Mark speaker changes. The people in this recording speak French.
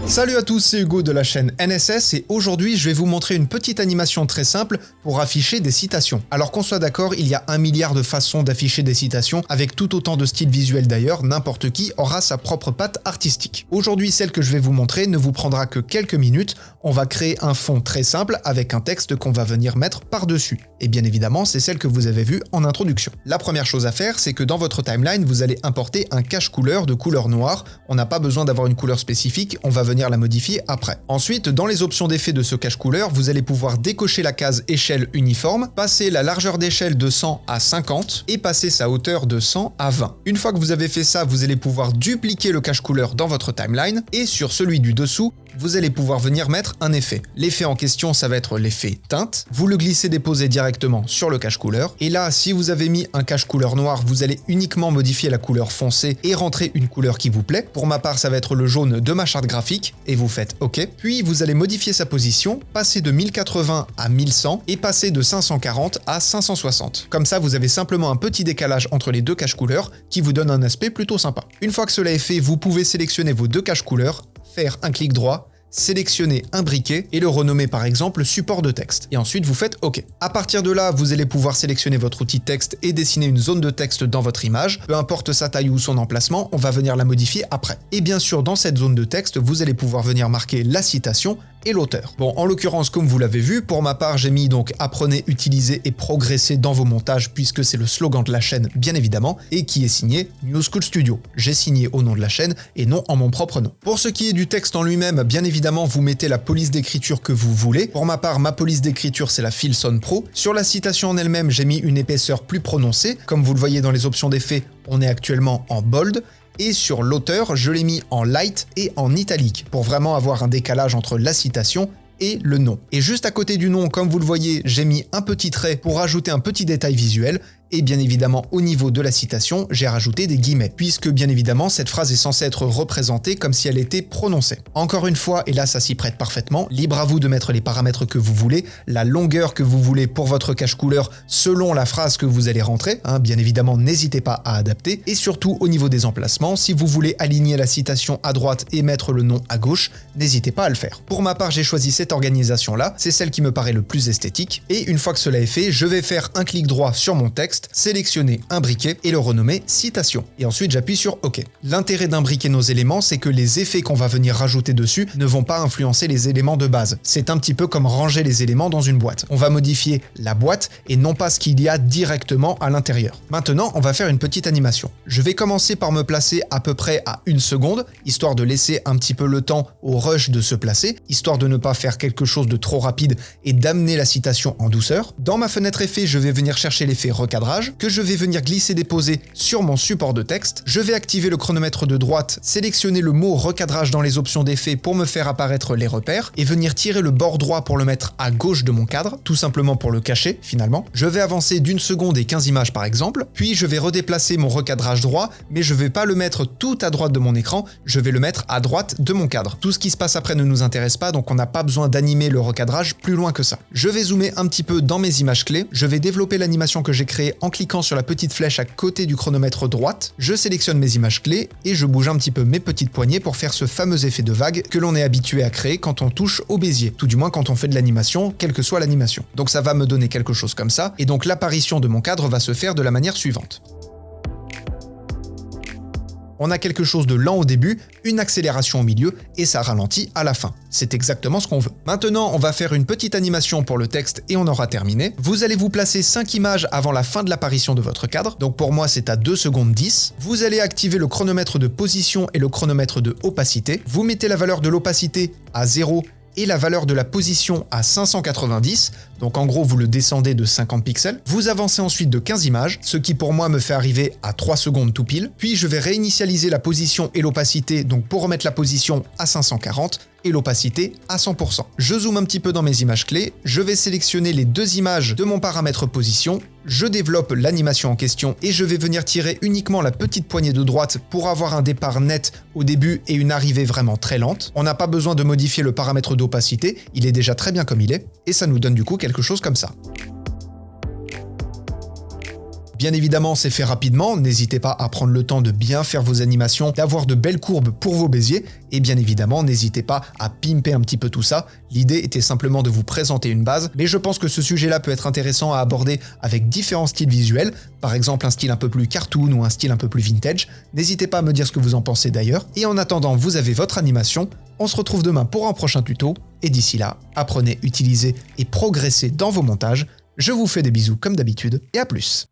Speaker 1: Salut à tous, c'est Hugo de la chaîne NSS et aujourd'hui je vais vous montrer une petite animation très simple pour afficher des citations. Alors qu'on soit d'accord, il y a 1 milliard de façons d'afficher des citations, avec tout autant de styles visuels d'ailleurs, n'importe qui aura sa propre patte artistique. Aujourd'hui, celle que je vais vous montrer ne vous prendra que quelques minutes, on va créer un fond très simple avec un texte qu'on va venir mettre par-dessus. Et bien évidemment, c'est celle que vous avez vue en introduction. La première chose à faire, c'est que dans votre timeline, vous allez importer un cache-couleur de couleur noire. On n'a pas besoin d'avoir une couleur spécifique, on va venir la modifier après. Ensuite, dans les options d'effet de ce cache-couleur, vous allez pouvoir décocher la case échelle uniforme, passer la largeur d'échelle de 100 à 50 et passer sa hauteur de 100 à 20. Une fois que vous avez fait ça, vous allez pouvoir dupliquer le cache-couleur dans votre timeline et sur celui du dessous, vous allez pouvoir venir mettre un effet. L'effet en question, ça va être l'effet teinte. Vous le glissez-déposez directement sur le cache-couleur. Et là, si vous avez mis un cache-couleur noir, vous allez uniquement modifier la couleur foncée et rentrer une couleur qui vous plaît. Pour ma part, ça va être le jaune de ma charte graphique et vous faites OK. Puis vous allez modifier sa position, passer de 1080 à 1100 et passer de 540 à 560. Comme ça, vous avez simplement un petit décalage entre les deux cache-couleurs qui vous donne un aspect plutôt sympa. Une fois que cela est fait, vous pouvez sélectionner vos deux cache-couleurs, faire un clic droit, sélectionner un briquet et le renommer par exemple support de texte. Et ensuite vous faites OK. À partir de là, vous allez pouvoir sélectionner votre outil texte et dessiner une zone de texte dans votre image. Peu importe sa taille ou son emplacement, on va venir la modifier après. Et bien sûr, dans cette zone de texte, vous allez pouvoir venir marquer la citation et l'auteur. Bon, en l'occurrence, comme vous l'avez vu, pour ma part, j'ai mis donc « Apprenez, utilisez et progressez dans vos montages » puisque c'est le slogan de la chaîne, bien évidemment, et qui est signé New School Studio. J'ai signé au nom de la chaîne et non en mon propre nom. Pour ce qui est du texte en lui-même, bien évidemment, vous mettez la police d'écriture que vous voulez. Pour ma part, ma police d'écriture, c'est la Filson Pro. Sur la citation en elle-même, j'ai mis une épaisseur plus prononcée. Comme vous le voyez dans les options d'effet, on est actuellement en bold. Et sur l'auteur, je l'ai mis en light et en italique pour vraiment avoir un décalage entre la citation et le nom. Et juste à côté du nom, comme vous le voyez, j'ai mis un petit trait pour ajouter un petit détail visuel. Et bien évidemment, au niveau de la citation, j'ai rajouté des guillemets, puisque bien évidemment, cette phrase est censée être représentée comme si elle était prononcée. Encore une fois, et là ça s'y prête parfaitement, libre à vous de mettre les paramètres que vous voulez, la longueur que vous voulez pour votre cache-couleur selon la phrase que vous allez rentrer, bien évidemment, n'hésitez pas à adapter, et surtout au niveau des emplacements, si vous voulez aligner la citation à droite et mettre le nom à gauche, n'hésitez pas à le faire. Pour ma part, j'ai choisi cette organisation-là, c'est celle qui me paraît le plus esthétique, et une fois que cela est fait, je vais faire un clic droit sur mon texte, sélectionner un briquet et le renommer citation. Et ensuite, j'appuie sur OK. L'intérêt d'imbriquer nos éléments, c'est que les effets qu'on va venir rajouter dessus ne vont pas influencer les éléments de base. C'est un petit peu comme ranger les éléments dans une boîte. On va modifier la boîte et non pas ce qu'il y a directement à l'intérieur. Maintenant, on va faire une petite animation. Je vais commencer par me placer à peu près à 1 seconde, histoire de laisser un petit peu le temps au rush de se placer, histoire de ne pas faire quelque chose de trop rapide et d'amener la citation en douceur. Dans ma fenêtre effet, je vais venir chercher l'effet recadrage que je vais venir glisser-déposer sur mon support de texte. Je vais activer le chronomètre de droite, sélectionner le mot recadrage dans les options d'effet pour me faire apparaître les repères et venir tirer le bord droit pour le mettre à gauche de mon cadre, tout simplement pour le cacher finalement. Je vais avancer d'1 seconde et 15 images par exemple, puis je vais redéplacer mon recadrage droit, mais je vais pas le mettre tout à droite de mon écran, je vais le mettre à droite de mon cadre. Tout ce qui se passe après ne nous intéresse pas, donc on n'a pas besoin d'animer le recadrage plus loin que ça. Je vais zoomer un petit peu dans mes images clés, je vais développer l'animation que j'ai créée en cliquant sur la petite flèche à côté du chronomètre droite, je sélectionne mes images clés et je bouge un petit peu mes petites poignées pour faire ce fameux effet de vague que l'on est habitué à créer quand on touche au bézier, tout du moins quand on fait de l'animation, quelle que soit l'animation. Donc ça va me donner quelque chose comme ça, et donc l'apparition de mon cadre va se faire de la manière suivante. On a quelque chose de lent au début, une accélération au milieu et ça ralentit à la fin. C'est exactement ce qu'on veut. Maintenant, on va faire une petite animation pour le texte et on aura terminé. Vous allez vous placer 5 images avant la fin de l'apparition de votre cadre. Donc pour moi, c'est à 2 secondes 10. Vous allez activer le chronomètre de position et le chronomètre de opacité. Vous mettez la valeur de l'opacité à 0 et la valeur de la position à 590, donc en gros vous le descendez de 50 pixels. Vous avancez ensuite de 15 images, ce qui pour moi me fait arriver à 3 secondes tout pile, puis je vais réinitialiser la position et l'opacité, donc pour remettre la position à 540, et l'opacité à 100%. Je zoome un petit peu dans mes images clés, je vais sélectionner les 2 images de mon paramètre position, je développe l'animation en question et je vais venir tirer uniquement la petite poignée de droite pour avoir un départ net au début et une arrivée vraiment très lente. On n'a pas besoin de modifier le paramètre d'opacité, il est déjà très bien comme il est, et ça nous donne du coup quelque chose comme ça. Bien évidemment, c'est fait rapidement, n'hésitez pas à prendre le temps de bien faire vos animations, d'avoir de belles courbes pour vos béziers, et bien évidemment, n'hésitez pas à pimper un petit peu tout ça. L'idée était simplement de vous présenter une base, mais je pense que ce sujet-là peut être intéressant à aborder avec différents styles visuels, par exemple un style un peu plus cartoon ou un style un peu plus vintage. N'hésitez pas à me dire ce que vous en pensez d'ailleurs, et en attendant, vous avez votre animation. On se retrouve demain pour un prochain tuto, et d'ici là, apprenez, utilisez et progressez dans vos montages. Je vous fais des bisous comme d'habitude, et à plus.